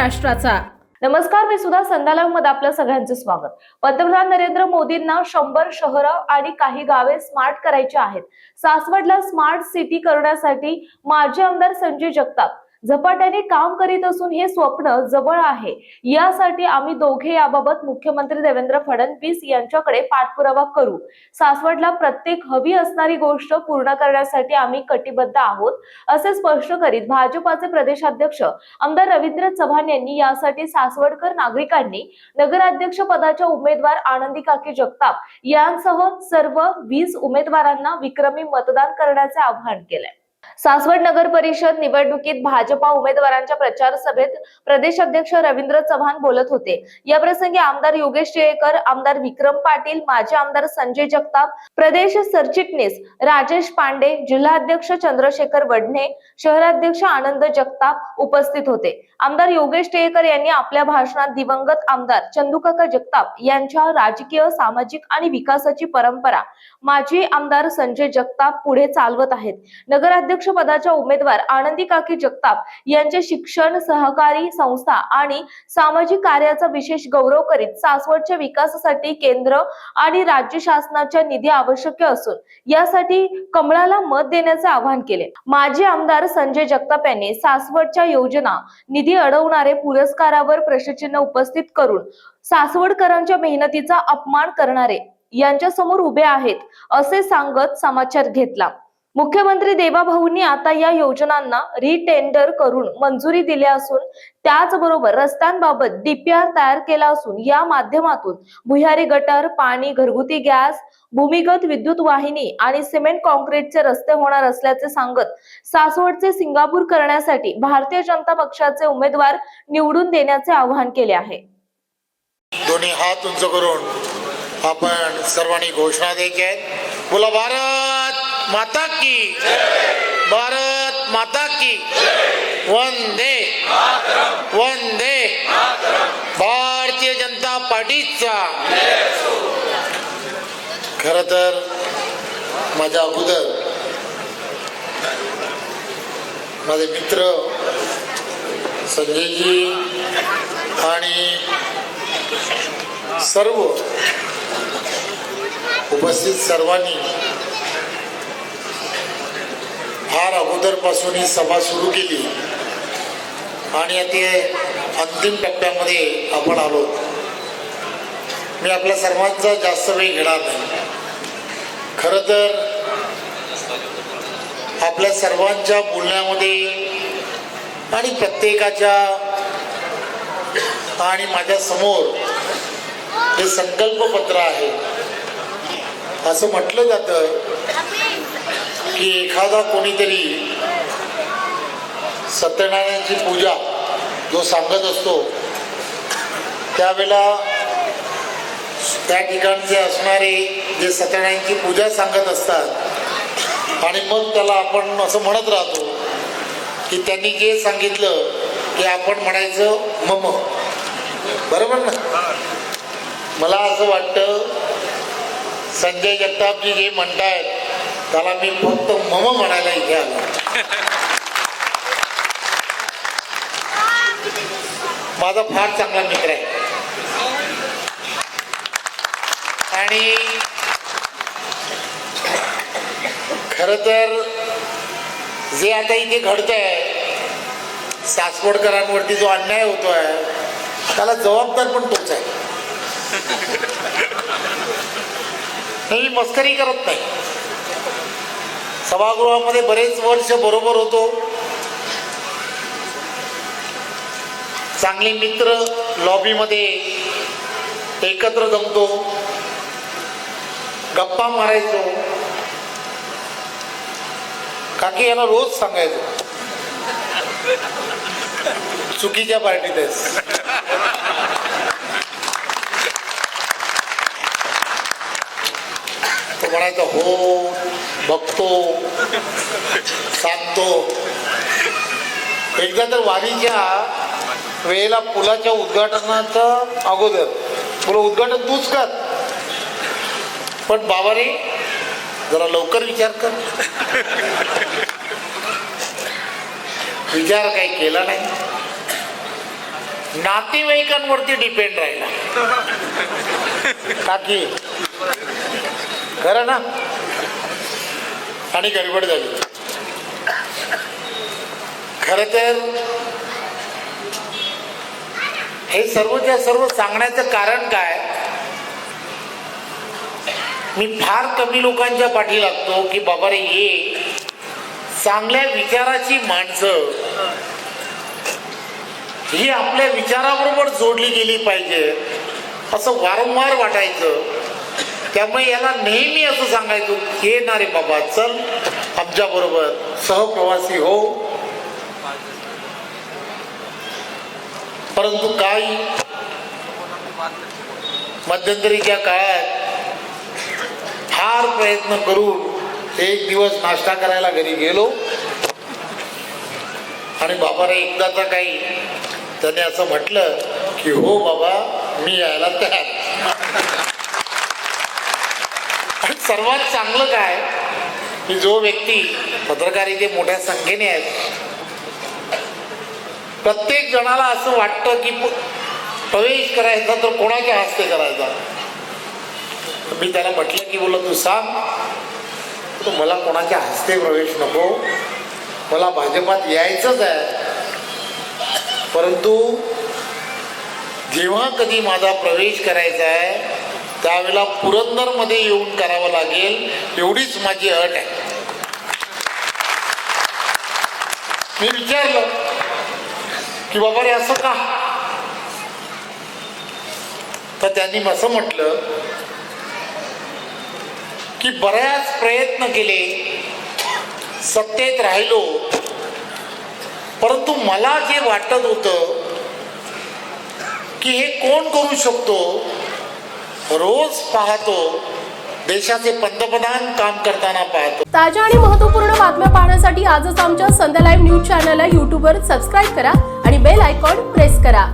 महाराष्ट्राचा। नमस्कार, मी सुद्धा संध्यालामध्ये आपलं सगळ्यांचं स्वागत। पंतप्रधान नरेंद्र मोदींना 100 शहरं आणि काही गावे स्मार्ट करायची आहेत। सासवडला स्मार्ट सिटी करण्यासाठी माजी आमदार संजय जगताप झपाट्याने काम करीत असून हे स्वप्न जवळ आहे। यासाठी आम्ही दोघे याबाबत मुख्यमंत्री देवेंद्र फडणवीस यांच्याकडे पाठपुरावा करू। सासवडला प्रत्येक हवी असणारी गोष्ट पूर्ण करण्यासाठी आम्ही कटिबद्ध आहोत, असे स्पष्ट करीत भाजपाचे प्रदेशाध्यक्ष आमदार रवींद्र चव्हाण यांनी यासाठी सासवडकर नागरिकांनी नगराध्यक्ष पदाच्या उमेदवार आनंदी काकी जगताप यांसह सर्व 20 उमेदवारांना विक्रमी मतदान करण्याचे आवाहन केले। सासवड नगर परिषद निवडणुकीत भाजपा उमेदवारांच्या प्रचार सभेत प्रदेशाध्यक्ष रवींद्र चव्हाण बोलत होते। या प्रसंगी आमदार योगेश टिळेकर, आमदार विक्रम पाटील, माजी आमदार संजय जगताप, प्रदेश सरचिटणीस राजेश पांडे, जिल्हाध्यक्ष चंद्रशेखर वडणे, शहराध्यक्ष आनंद जगताप उपस्थित होते। आमदार योगेश टिळेकर यांनी आपल्या भाषणात दिवंगत आमदार चंदूकाका जगताप यांच्या राजकीय, सामाजिक आणि विकासाची परंपरा माजी आमदार संजय जगताप पुढे चालवत आहेत। नगराध्यक्ष पदाच्या उमेदवार आनंदी काकी जगताप यांचे शिक्षण, सहकारी संस्था आणि सामाजिक कार्याचा विशेष गौरव करीत सासवडच्या विकासासाठी केंद्र आणि राज्य शासनाच्या निधी आवश्यक असून यासाठी कमळाला मत देण्याचे आवाहन केले। माजी आमदार संजय जगताप यांनी सासवडच्या योजना निधी अडवणारे पुरस्कारावर प्रश्नचिन्ह उपस्थित करून सासवडकरांच्या मेहनतीचा अपमान करणारे यांच्या समोर उभे आहेत असे सांगत समाचार घेतला। मुख्यमंत्री देवाभाऊंनी आता या योजनांना रिटेंडर करून मंजुरी दिली असून त्याचबरोबर रस्त्यांबाबत डीपीआर तयार केला असून या माध्यमातून भुयारी गटर, पाणी, घरगुती गॅस, भूमिगत विद्युत वाहिनी आणि सिमेंट कॉन्क्रीटचे रस्ते होणार असल्याचे सांगत सासवडचे सिंगापूर करण्यासाठी भारतीय जनता पक्षाचे उमेदवार निवडून देण्याचे आवाहन केले आहे। दोन्ही हात उंच करून आपण सर्वांनी घोषणा द्यायची आहे। बोला भारत माता की जय, भारत माता की जय, वंदे मातरम, वंदे मातरम, भारतीय जनता पार्टीचा। खरं तर माझ्या अगोदर माझे मित्र संजयजी आणि सर्व उपस्थित सर्वांनी फार अगोदरपासून ही सभा सुरू केली आणि आता अंतिम टप्प्यामध्ये आपण आलो। मी आपल्या सर्वांचा जास्त वेळ घेणार नाही। खरं तर आपल्या सर्वांच्या बोलण्यामध्ये आणि प्रत्येकाच्या आणि माझ्या समोर जे संकल्पपत्र आहे असं म्हटलं जातं की एखादा कोणीतरी सत्यनारायणाची पूजा जो सांगत असतो त्यावेळेला त्या ठिकाणचे असणारे जे सत्यनारायणाची पूजा सांगत असतात आणि मग त्याला आपण असं म्हणत राहतो की त्यांनी जे सांगितलं की आपण म्हणायचं मम, बरोबर ना? मला असं वाटतं संजय जगतापजी जे म्हणतायत त्याला मी फक्त मम म्हणायला इथे आलो। माझा फार चांगला मित्र आहे आणि खरं तर जे आता इथे घडतंय सासवडकरांवरती जो अन्याय होतोय त्याला जबाबदार पण तोच आहे। मी मस्करी करत नाही। सभागृहामध्ये बरेच वर्ष बरोबर होतो, चांगले मित्र लॉबीमध्ये एकत्र जमतो, गप्पा मारायचो। काकी याला रोज सांगायचो चुकीच्या पार्टीत आहेस। तो म्हणायचा हो, बघतो, सांगतो। एकदा तर वारीच्या वेळेला पुलाच्या उद्घाटनाच्या अगोदर पुला उद्घाटन तूच कर, पण बाबा रे जरा लवकर विचार कर। विचार काही केला नाही। नातेवाईकांवरती डिपेंड राहिला. काकी खरं ना, आणि गडबड झाली. खर तर हे सर्वच्या सर्व सांगण्याचं कारण काय, मी फार कमी लोकांच्या पाठी लागतो की बाबा रे, हे चांगल्या विचाराची माणसं ही आपल्या विचाराबरोबर जोडली गेली पाहिजे असं वारंवार वाटायचं. त्यामुळे याला नेहमी असं सांगायचो, ये ना रे बाबा, चल आमच्या बरोबर सहप्रवासी हो. परंतु काही मध्यंतरीच्या काळात फार प्रयत्न करून एक दिवस नाश्ता करायला घरी गेलो आणि बाबाने एकदाचा काही त्याने असं म्हटलं की हो बाबा, मी यायला तयार. आणि सर्वात चांगलं काय की जो व्यक्ती पत्रकारिते मोठ्या संख्येने आहेत, प्रत्येक जणाला असं वाटतं की प्रवेश करायचा तर कोणाच्या हस्ते करायचा. मी त्याला म्हटलं की बोला तू सांग, तर मला कोणाच्या हस्ते प्रवेश नको, मला भाजपात यायचंच आहे. परंतु जेव्हा कधी माझा प्रवेश करायचा आहे त्यावेळेला पुरंदरमध्ये येऊन करावं लागेल, एवढीच माझी अट आहे. मी विचारलं की बाबा रे असं का, तर त्यांनी असं म्हटलं की बऱ्याच प्रयत्न केले, सत्तेत राहिलो, परंतु मला जे वाटत होतं की हे कोण करू शकतो, रोज पाहतो देशाचे पंतप्रधान काम करताना पाहतो. ताज्या आणि महत्त्वपूर्ण बातम्या पाहण्यासाठी आजच आमच्या संध्या लाईव्ह न्यूज चॅनलला यूट्यूबवर सबस्क्राईब करा आणि बेल आयकॉन प्रेस करा.